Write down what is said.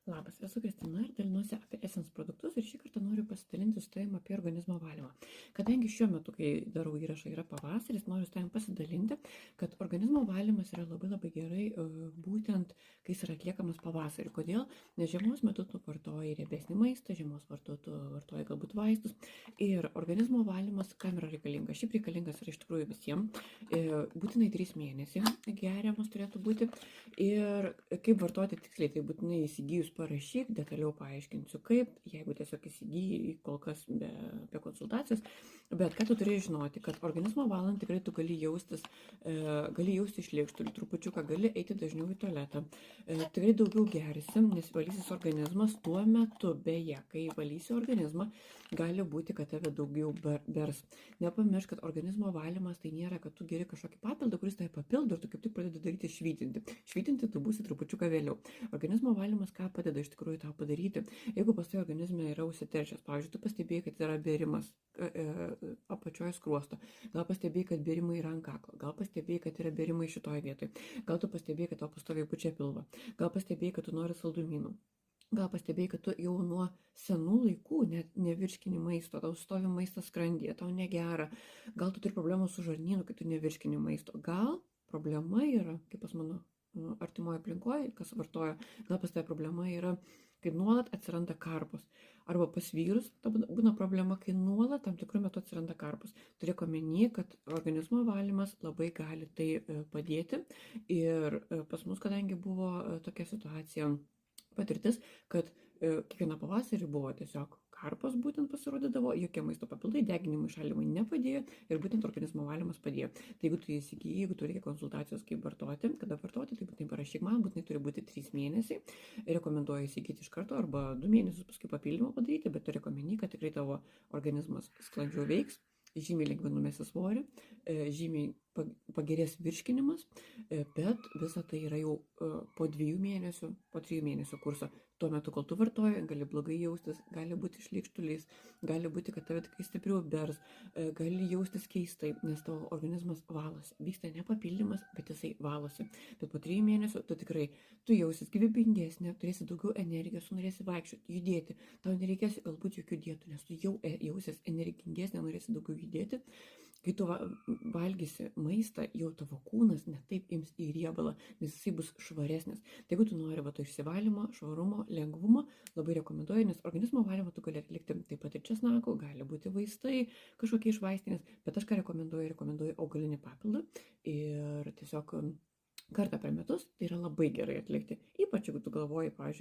Labas, esu Kristina ir dalinuosi apie Essence produktus ir šį kartą noriu pasidalinti su tavim apie organizmo valymą. Kadangi šiuo metu, kai darau įrašą, yra pavasaris, noriu su tavim pasidalinti, kad organizmo valymas yra labai gerai būtent, kai jis yra atliekamas pavasarį. Kodėl? Nes žiemos metu tu vartoji riebesnį maistą, žiemos metu tu vartoji galbūt vaistus ir organizmo valymas kam yra reikalingas? Šiaip reikalingas yra iš tikrųjų visiems. Būtinai 3 mėnesiai geriamas turėtų būti. Ir kaip vartoti tiksliai, tai būtinai įsigijus parašyk, detaliau paaiškinsiu kaip, jeigu tiesiog įsigyji kol kas apie konsultacijas, bet ką tu turėjai žinoti, kad organizmo valant tikrai tu gali jaustis šleikštulį, trupučiuką gali eiti dažniau į tualetą, tikrai daugiau gersim, nes valysis organizmas tuo metu, beje, kai valysi organizmą, gali būti, kad tave daugiau bers. Nepamiršk, kad organizmo valymas tai nėra, kad tu geri kažkokį papildą, kuris tai papildo ir tu kaip tik pradedi daryti švytinti. Švytinti tu būsi trupučiuką vėliau. Organizmo valymas ką padeda iš tikrųjų tau padaryti? Jeigu pas tai organizme yra užsiteršęs, pavyzdžiui, tu pastebėjai, kad yra bėrimas apačioje skruosto, gal pastebėjai, kad bėrimai yra ant kaklo, gal pastebėjai, kad yra bėrimai šitoje vietoje, gal tu pastebėjai, kad tau pastoviai pučia pilvą, gal pastebėjai, kad tu nori saldumynų. Gal pastebėjai, kad tu jau nuo senų laikų net nevirškini maisto, tau stovi maistas skrandyje, tau negera, gal tu turi problemų su žarnynu, kai tu nevirškini maisto, gal problema yra, kaip pas mano artimoje aplinkoje, kas vartoja, gal pas tai problema yra, kai nuolat atsiranda karpos. Arba pas vyrus būna problema, kai nuolat tam tikrų metų atsiranda karpos. Turėk omeny, kad organizmo valymas labai gali tai padėti. Ir pas mus, kadangi buvo tokia situacija, patirtis, kad kiekvieną pavasarį buvo tiesiog karpos būtent pasirodydavo, jokie maisto papildai, deginimai, šaldymai nepadėjo ir būtent organizmo valymas padėjo. Tai jeigu tu įsigyji, jeigu tu reikia konsultacijos, kaip vartoti, kada vartoti, tai būtinai parašyk man, būtinai turi būti 3 mėnesiai. Rekomenduoju įsigyti iš karto arba 2 mėnesius paskui papildymą padaryti, bet turėk omeny, kad tikrai tavo organizmas sklandžiau veiks, žymiai lengviau numesi svorį, žymiai pagerės virškinimas, bet visa tai yra jau po 2 mėnesių, po 3 mėnesių kurso. Tuo metu, kol tu vartoji, gali blogai jaustis, gali būti šleikštulys, gali būti, kad tave tik stipriau bers, gali jaustis keistai, nes tavo organizmas valosi. Vyksta ne papildymas, bet jisai valosi. Bet po 3 mėnesių tu jausis gyvybingesnė, turėsi daugiau energijos, norėsi vaikščioti, judėti. Tau nereikės galbūt jokių dietų, nes tu jau jausies energingesnė, norėsi daugiau judėti. Kai tu valgysi maistą, jau tavo kūnas netaip ims į riebalą, nes jisai bus švaresnis. Tai jeigu tu nori to išsivalymo, švarumo, lengvumo, labai rekomenduoju, nes organizmo valymą tu gali atlikti taip pat ir česnako, gali būti vaistai, kažkokie iš vaistinės, bet aš ką rekomenduoju augalinį papildą ir tiesiog kartą per metus tai yra labai gerai atlikti. Ypač jeigu tu galvoji, pavyzdžiui,